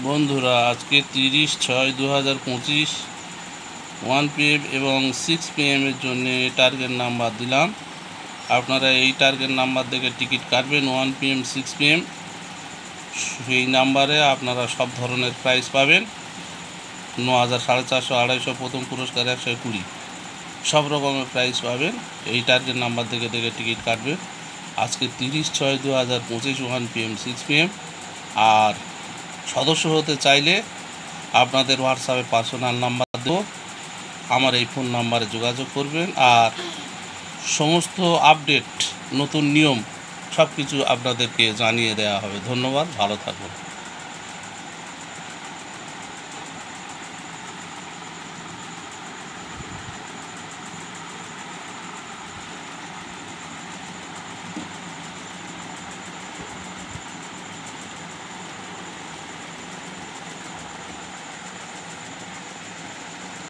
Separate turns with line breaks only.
বন্ধুরা, আজকে 30/6/2025 1 PM এবং 6 PM এর জন্য টার্গেট নাম্বার দিলাম। আপনারা এই টার্গেট নাম্বার দেখে টিকিট কাটবেন। 1 PM 6 PM সেই নাম্বারে আপনারা সব ধরনের প্রাইজ পাবেন। 9,000, 450, 250, প্রথম পুরস্কার 120, সব রকমের প্রাইজ পাবেন। এই টার্গেট নাম্বার দেখে টিকিট কাটবেন। আজকে 30/6/2025 1 PM 6 PM। আর সদস্য হতে চাইলে আপনাদের হোয়াটসঅ্যাপে পার্সোনাল নাম্বার দেবো, আমার এই ফোন নাম্বারে যোগাযোগ করবেন। আর সমস্ত আপডেট, নতুন নিয়ম সব কিছু আপনাদেরকে জানিয়ে দেওয়া হবে। ধন্যবাদ, ভালো থাকুন।